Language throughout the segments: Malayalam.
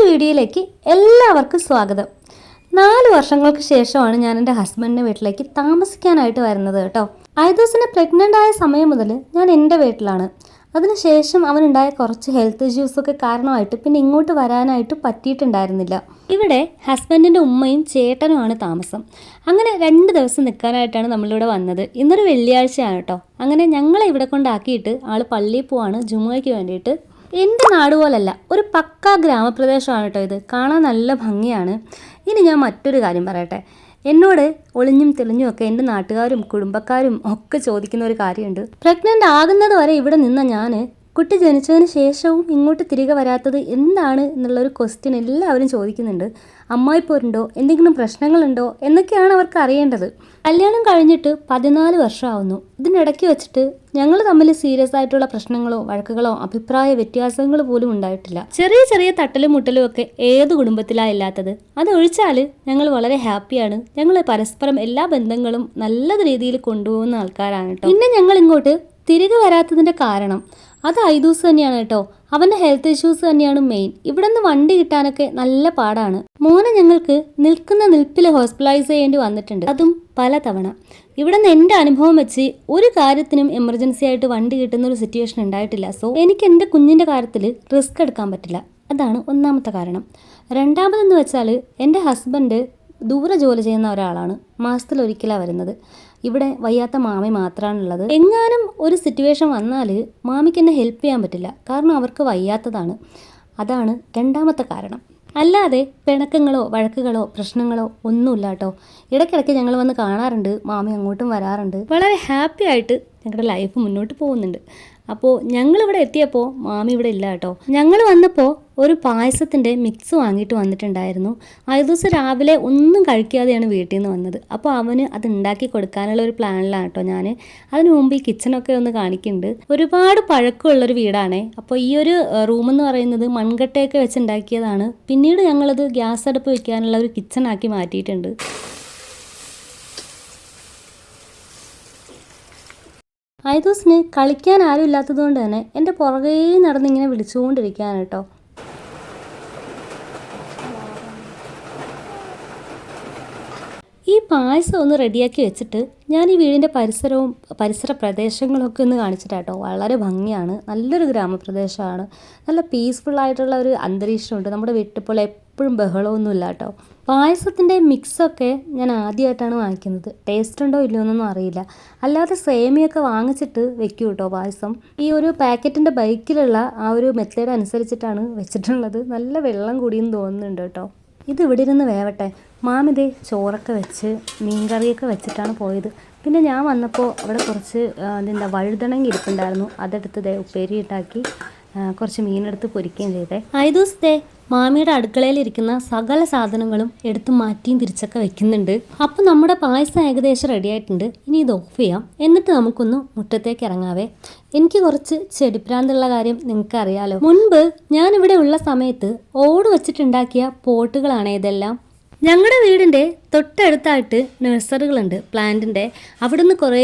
വീഡിയോയിലേക്ക് എല്ലാവർക്കും സ്വാഗതം. 4 വർഷങ്ങൾക്ക് ശേഷമാണ് ഞാൻ എൻ്റെ ഹസ്ബൻഡിൻ്റെ വീട്ടിലേക്ക് താമസിക്കാനായിട്ട് വരുന്നത് കേട്ടോ. ഐദൂസിനെ പ്രഗ്നൻ്റ് ആയ സമയം മുതൽ ഞാൻ എൻ്റെ വീട്ടിലാണ്. അതിനുശേഷം അവനുണ്ടായ കുറച്ച് ഹെൽത്ത് ഇഷ്യൂസൊക്കെ കാരണമായിട്ട് പിന്നെ ഇങ്ങോട്ട് വരാനായിട്ട് പറ്റിയിട്ടുണ്ടായിരുന്നില്ല. ഇവിടെ ഹസ്ബൻഡിൻ്റെ ഉമ്മയും ചേട്ടനുമാണ് താമസം. അങ്ങനെ 2 ദിവസം നിൽക്കാനായിട്ടാണ് നമ്മളിവിടെ വന്നത്. ഇന്നൊരു വെള്ളിയാഴ്ചയാണ് കേട്ടോ. അങ്ങനെ ഞങ്ങളെ ഇവിടെ കൊണ്ടാക്കിയിട്ട് ആൾ പള്ളിയിൽ പോവാണ് ജുമുഅയ്ക്ക് വേണ്ടിയിട്ട്. എൻ്റെ നാട് പോലല്ല, ഒരു പക്കാ ഗ്രാമപ്രദേശമാണ് കേട്ടോ ഇത്. കാണാൻ നല്ല ഭംഗിയാണ്. ഇനി ഞാൻ മറ്റൊരു കാര്യം പറയട്ടെ. എന്നോട് ഒളിഞ്ഞും തെളിഞ്ഞും ഒക്കെ എൻ്റെ നാട്ടുകാരും കുടുംബക്കാരും ഒക്കെ ചോദിക്കുന്ന ഒരു കാര്യമുണ്ട്. പ്രഗ്നൻ്റ് ആകുന്നത് വരെ ഇവിടെ നിന്ന ഞാൻ കുട്ടി ജനിച്ചതിന് ശേഷവും ഇങ്ങോട്ട് തിരികെ വരാത്തത് എന്താണ് എന്നുള്ളൊരു ക്വസ്റ്റ്യൻ എല്ലാവരും ചോദിക്കുന്നുണ്ട്. അമ്മായിപ്പോരുണ്ടോ, എന്തെങ്കിലും പ്രശ്നങ്ങളുണ്ടോ എന്നൊക്കെയാണ് അവർക്ക് അറിയേണ്ടത്. കല്യാണം കഴിഞ്ഞിട്ട് 14 വർഷമാവുന്നു. ഇതിനിടയ്ക്ക് വെച്ചിട്ട് ഞങ്ങൾ തമ്മിൽ സീരിയസ് ആയിട്ടുള്ള പ്രശ്നങ്ങളോ വഴക്കുകളോ അഭിപ്രായ വ്യത്യാസങ്ങൾ പോലും ഉണ്ടായിട്ടില്ല. ചെറിയ ചെറിയ തട്ടലും മുട്ടലും ഒക്കെ ഏത് കുടുംബത്തിലാണ് ഇല്ലാത്തത്? അതൊഴിച്ചാൽ ഞങ്ങൾ വളരെ ഹാപ്പിയാണ്. ഞങ്ങൾ പരസ്പരം എല്ലാ ബന്ധങ്ങളും നല്ല രീതിയിൽ കൊണ്ടുപോകുന്ന ആൾക്കാരാണ് കേട്ടോ. പിന്നെ ഞങ്ങൾ ഇങ്ങോട്ട് തിരികെ വരാത്തതിൻ്റെ കാരണം അത് ഐദൂസ് തന്നെയാണ് കേട്ടോ. അവൻ്റെ ഹെൽത്ത് ഇഷ്യൂസ് തന്നെയാണ് മെയിൻ. ഇവിടെ നിന്ന് വണ്ടി കിട്ടാനൊക്കെ നല്ല പാടാണ്. മോനെ ഞങ്ങൾക്ക് നിൽക്കുന്ന നിൽപ്പിൽ ഹോസ്പിറ്റലൈസ് ചെയ്യേണ്ടി വന്നിട്ടുണ്ട്, അതും പലതവണ. ഇവിടെ നിന്ന് എൻ്റെ അനുഭവം വെച്ച് ഒരു കാര്യത്തിനും എമർജൻസി ആയിട്ട് വണ്ടി കിട്ടുന്ന ഒരു സിറ്റുവേഷൻ ഉണ്ടായിട്ടില്ല. സോ എനിക്ക് എൻ്റെ കുഞ്ഞിൻ്റെ കാര്യത്തിൽ റിസ്ക് എടുക്കാൻ പറ്റില്ല. അതാണ് ഒന്നാമത്തെ കാരണം. രണ്ടാമതെന്ന് വെച്ചാൽ എൻ്റെ ഹസ്ബൻഡ് ദൂരെ ജോലി ചെയ്യുന്ന ഒരാളാണ്. മാസത്തിലൊരിക്കലാണ് വരുന്നത്. ഇവിടെ വയ്യാത്ത മാമി മാത്രമാണുള്ളത്. എങ്ങാനും ഒരു സിറ്റുവേഷൻ വന്നാൽ മാമിക്ക് എന്നെ ഹെൽപ്പ് ചെയ്യാൻ പറ്റില്ല, കാരണം അവർക്ക് വയ്യാത്തതാണ്. അതാണ് രണ്ടാമത്തെ കാരണം. അല്ലാതെ പിണക്കങ്ങളോ വഴക്കുകളോ പ്രശ്നങ്ങളോ ഒന്നുമില്ല കേട്ടോ. ഇടയ്ക്കിടയ്ക്ക് ഞങ്ങൾ വന്ന് കാണാറുണ്ട്, മാമി അങ്ങോട്ടും വരാറുണ്ട്. വളരെ ഹാപ്പി ആയിട്ട് ഞങ്ങളുടെ ലൈഫ് മുന്നോട്ട് പോകുന്നുണ്ട്. അപ്പോൾ ഞങ്ങളിവിടെ എത്തിയപ്പോൾ മാമി ഇവിടെ ഇല്ല കേട്ടോ. ഞങ്ങൾ വന്നപ്പോൾ ഒരു പായസത്തിൻ്റെ മിക്സ് വാങ്ങിയിട്ട് വന്നിട്ടുണ്ടായിരുന്നു. ആ ദിവസം രാവിലെ ഒന്നും കഴിക്കാതെയാണ് വീട്ടിൽ നിന്ന് വന്നത്. അപ്പോൾ അവന് അത് ഉണ്ടാക്കി കൊടുക്കാനുള്ള ഒരു പ്ലാനിലാണ് കേട്ടോ ഞാൻ. അതിനു മുമ്പ് ഈ കിച്ചണൊക്കെ ഒന്ന് കാണിക്കുന്നുണ്ട്. ഒരുപാട് പഴക്കമുള്ളൊരു വീടാണേ. അപ്പോൾ ഈ ഒരു റൂമെന്ന് പറയുന്നത് മൺകട്ടയൊക്കെ വെച്ച് ഉണ്ടാക്കിയതാണ്. പിന്നീട് ഞങ്ങളത് ഗ്യാസ് അടുപ്പ് വെക്കാനുള്ള ഒരു കിച്ചണാക്കി മാറ്റിയിട്ടുണ്ട്. ഐദൂസിന് കളിക്കാൻ ആരും ഇല്ലാത്തത് കൊണ്ട് തന്നെ എൻ്റെ പുറകേ നടന്നിങ്ങനെ വിളിച്ചുകൊണ്ടിരിക്കുകയാണ് കേട്ടോ. ഈ പായസം ഒന്ന് റെഡിയാക്കി വെച്ചിട്ട് ഞാൻ ഈ വീടിൻ്റെ പരിസര പ്രദേശങ്ങളൊക്കെ ഒന്ന് കാണിച്ചിട്ടാട്ടോ. വളരെ ഭംഗിയാണ്. നല്ലൊരു ഗ്രാമപ്രദേശമാണ്. നല്ല പീസ്ഫുള്ളായിട്ടുള്ള ഒരു അന്തരീക്ഷമുണ്ട്. നമ്മുടെ വീട്ടിൽ പോലെ എപ്പോഴും ബഹളമൊന്നുമില്ല കേട്ടോ. പായസത്തിൻ്റെ മിക്സൊക്കെ ഞാൻ ആദ്യമായിട്ടാണ് വാങ്ങിക്കുന്നത്. ടേസ്റ്റ് ഉണ്ടോ ഇല്ലയോ എന്നൊന്നും അറിയില്ല. അല്ലാതെ സേമിയൊക്കെ വാങ്ങിച്ചിട്ട് വെക്കൂ കേട്ടോ പായസം. ഈ ഒരു പാക്കറ്റിൻ്റെ ബൈക്കിലുള്ള ആ ഒരു മെത്തേഡ് അനുസരിച്ചിട്ടാണ് വെച്ചിട്ടുള്ളത്. നല്ല വെള്ളം കൂടിയെന്ന് തോന്നുന്നുണ്ട് കേട്ടോ. ഇത് ഇവിടെ ഇരുന്ന് വേവട്ടെ. മാമിതേ ചോറൊക്കെ വെച്ച് മീൻകറിയൊക്കെ വെച്ചിട്ടാണ് പോയത്. പിന്നെ ഞാൻ വന്നപ്പോൾ അവിടെ കുറച്ച് വഴുതണങ്ങി ഇരിപ്പുണ്ടായിരുന്നു. അതെടുത്ത് ഉപ്പേരി ഇട്ടാക്കി കുറച്ച് മീനെടുത്ത് പൊരിക്കുകയും ചെയ്തേ. ഐദൂസ് മാമിയുടെ അടുക്കളയിലിരിക്കുന്ന സകല സാധനങ്ങളും എടുത്ത് മാറ്റിയും തിരിച്ചൊക്കെ വെക്കുന്നുണ്ട്. അപ്പം നമ്മുടെ പായസം ഏകദേശം റെഡി ആയിട്ടുണ്ട്. ഇനി ഇത് ഓഫ് ചെയ്യാം, എന്നിട്ട് നമുക്കൊന്ന് മുറ്റത്തേക്ക് ഇറങ്ങാവേ. എനിക്ക് കുറച്ച് ചെടിപ്രാന്തുള്ള കാര്യം നിങ്ങൾക്ക് അറിയാലോ. മുൻപ് ഞാനിവിടെ ഉള്ള സമയത്ത് ഓട് വെച്ചിട്ടുണ്ടാക്കിയ പോട്ടുകളാണ് ഇതെല്ലാം. ഞങ്ങളുടെ വീടിൻ്റെ തൊട്ടടുത്തായിട്ട് നഴ്സറികളുണ്ട് പ്ലാന്റിൻ്റെ. അവിടെ നിന്ന് കുറേ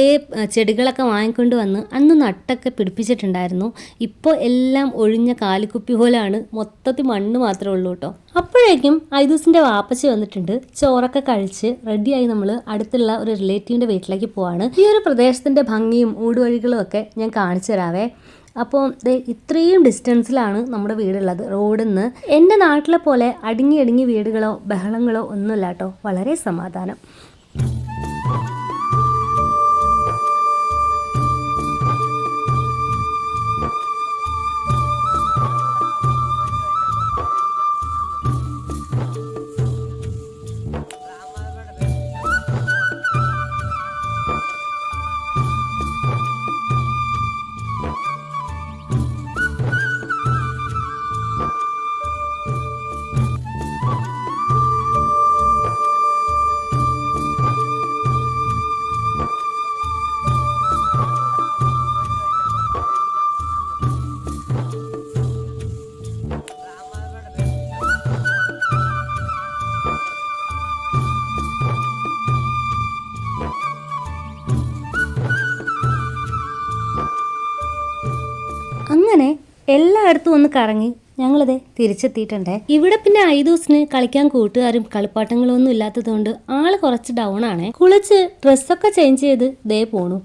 ചെടികളൊക്കെ വാങ്ങിക്കൊണ്ട് വന്ന് അന്ന് നട്ടൊക്കെ പിടിപ്പിച്ചിട്ടുണ്ടായിരുന്നു. ഇപ്പോൾ എല്ലാം ഒഴിഞ്ഞ കാലിക്കുപ്പി പോലെയാണ്. മൊത്തത്തിൽ മണ്ണ് മാത്രമേ ഉള്ളൂ കേട്ടോ. അപ്പോഴേക്കും ഐദൂസിൻ്റെ വാപ്പച്ചി വന്നിട്ടുണ്ട്. ചോറൊക്കെ കഴിച്ച് റെഡിയായി നമ്മൾ അടുത്തുള്ള ഒരു റിലേറ്റീവിൻ്റെ വീട്ടിലേക്ക് പോവാണ്. ഈ ഒരു പ്രദേശത്തിൻ്റെ ഭംഗിയും ഊടുവഴികളും ഒക്കെ ഞാൻ കാണിച്ചു തരാവേ. അപ്പോൾ ഇത്രയും ഡിസ്റ്റൻസിലാണ് നമ്മുടെ വീടുള്ളത് റോഡിൽ നിന്ന്. എൻ്റെ നാട്ടിലെ പോലെ അടുങ്ങി വീടുകളോ ബഹളങ്ങളോ ഒന്നുമില്ല കേട്ടോ. വളരെ സമാധാനം. അങ്ങനെ എല്ലായിടത്തും ഒന്ന് കറങ്ങി ഞങ്ങളിതേ തിരിച്ചെത്തിയിട്ടുണ്ടേ. ഇവിടെ പിന്നെ ഐദൂസിന് കളിക്കാൻ കൂട്ടുകാരും കളിപ്പാട്ടങ്ങളും ഒന്നും ഇല്ലാത്തതുകൊണ്ട് ആള് കുറച്ച് ഡൗൺ ആണ്. കുളിച്ച് ഡ്രസ്സൊക്കെ ചേഞ്ച് ചെയ്ത് ദേ പോണു.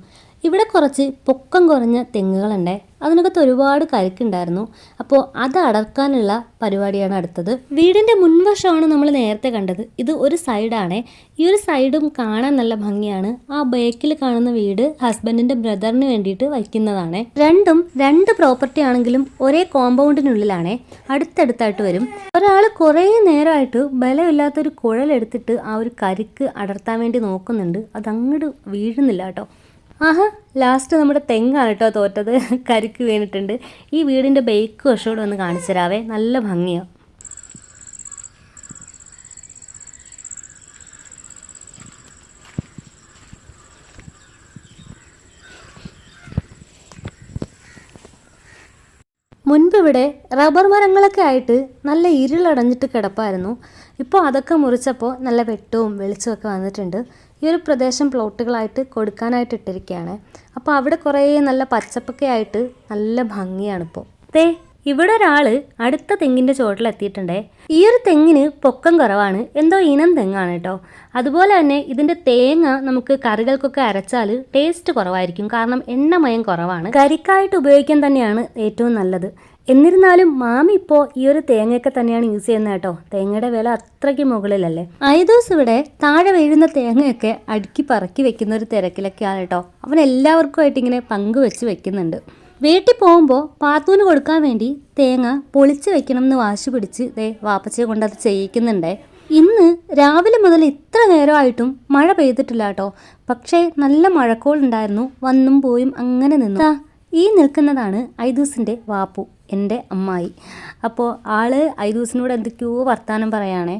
ഇവിടെ കുറച്ച് പൊക്കം കുറഞ്ഞ തെങ്ങുകളുണ്ടേ. അതിനകത്ത് ഒരുപാട് കരിക്കുണ്ടായിരുന്നു. അപ്പോൾ അത് അടർക്കാനുള്ള പരിപാടിയാണ് അടുത്തത്. വീടിൻ്റെ മുൻവശമാണ് നമ്മൾ നേരത്തെ കണ്ടത്. ഇത് ഒരു സൈഡാണേ. ഈ ഒരു സൈഡും കാണാൻ നല്ല ഭംഗിയാണ്. ആ ബേക്കിൽ കാണുന്ന വീട് ഹസ്ബൻഡിൻ്റെ ബ്രദറിന് വേണ്ടിയിട്ട് വയ്ക്കുന്നതാണ്. രണ്ടും രണ്ട് പ്രോപ്പർട്ടി ആണെങ്കിലും ഒരേ കോമ്പൗണ്ടിനുള്ളിലാണേ. അടുത്തടുത്തായിട്ട് വരും. ഒരാൾ കുറേ നേരമായിട്ട് ബലമില്ലാത്തൊരു കുഴലെടുത്തിട്ട് ആ ഒരു കരിക്ക് അടർത്താൻ വേണ്ടി നോക്കുന്നുണ്ട്. അതങ്ങോട്ട് വീഴുന്നില്ല കേട്ടോ. ആഹാ, ലാസ്റ്റ് നമ്മുടെ തെങ്ങാണ് കേട്ടോ തോറ്റത്. കരിക്ക് വീണിട്ടുണ്ട്. ഈ വീടിൻ്റെ ബേക്ക് വശോട് വന്ന് കാണിച്ചു തരാവേ. നല്ല ഭംഗിയാണ്. മുൻപ് ഇവിടെ റബ്ബർ മരങ്ങളൊക്കെ ആയിട്ട് നല്ല ഇരുളടഞ്ഞിട്ട് കിടപ്പായിരുന്നു. ഇപ്പോൾ അതൊക്കെ മുറിച്ചപ്പോൾ നല്ല വെട്ടവും വെളിച്ചമൊക്കെ വന്നിട്ടുണ്ട്. ഈ ഒരു പ്രദേശം പ്ലോട്ടുകളായിട്ട് കൊടുക്കാനായിട്ട് ഇട്ടിരിക്കുകയാണ്. അപ്പോൾ അവിടെ കുറേ നല്ല പച്ചപ്പൊക്കെ ആയിട്ട് നല്ല ഭംഗിയാണിപ്പോൾ. ഇവിടെ ഒരാൾ അടുത്ത തെങ്ങിൻ്റെ ചുവട്ടിലെത്തിയിട്ടുണ്ടേ. ഈ ഒരു തെങ്ങിന് പൊക്കം കുറവാണ്. എന്തോ ഇനം തെങ്ങാണ് കേട്ടോ. അതുപോലെ തന്നെ ഇതിൻ്റെ തേങ്ങ നമുക്ക് കറികൾക്കൊക്കെ അരച്ചാൽ ടേസ്റ്റ് കുറവായിരിക്കും. കാരണം എണ്ണമയം കുറവാണ്. കരിക്കായിട്ട് ഉപയോഗിക്കാൻ തന്നെയാണ് ഏറ്റവും നല്ലത്. എന്നിരുന്നാലും മാമി ഇപ്പോൾ ഈ ഒരു തേങ്ങയൊക്കെ തന്നെയാണ് യൂസ് ചെയ്യുന്നത് കേട്ടോ. തേങ്ങയുടെ വില അത്രയ്ക്ക് മുകളിലല്ലേ. ഐദൂസ് ഇവിടെ താഴെ വീഴുന്ന തേങ്ങയൊക്കെ അടുക്കി പറക്കി വെക്കുന്ന ഒരു തിരക്കിലൊക്കെയാണ് കേട്ടോ. അവൻ എല്ലാവർക്കുമായിട്ട് ഇങ്ങനെ പങ്കുവെച്ച് വെക്കുന്നുണ്ട്. വീട്ടിൽ പോകുമ്പോൾ പാത്തൂന് കൊടുക്കാൻ വേണ്ടി തേങ്ങ പൊളിച്ച് വെക്കണം എന്ന് വാശി പിടിച്ച് വാപ്പച്ചയെ കൊണ്ട് അത് ചെയ്യിക്കുന്നുണ്ടേ. ഇന്ന് രാവിലെ മുതൽ ഇത്ര നേരമായിട്ടും മഴ പെയ്തിട്ടില്ല കേട്ടോ. പക്ഷേ നല്ല മഴക്കോളുണ്ടായിരുന്നു. വന്നും പോയും അങ്ങനെ നിന്നു. ഈ നിൽക്കുന്നതാണ് ഐദൂസിൻ്റെ വാപ്പു, എൻ്റെ അമ്മായി. അപ്പോൾ ആള് ഐദൂസിനോട് എന്തൊക്കെയോ വർത്താനം പറയാണേ.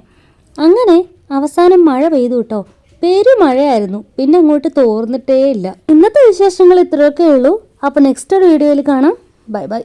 അങ്ങനെ അവസാനം മഴ പെയ്തു കേട്ടോ. പെരുമഴയായിരുന്നു. പിന്നെ അങ്ങോട്ട് തോർന്നിട്ടേ ഇല്ല. ഇന്നത്തെ വിശേഷങ്ങൾ ഇത്രയൊക്കെ ഉള്ളൂ. അപ്പോൾ നെക്സ്റ്റ് ഒരു വീഡിയോയിൽ കാണാം. Bye bye.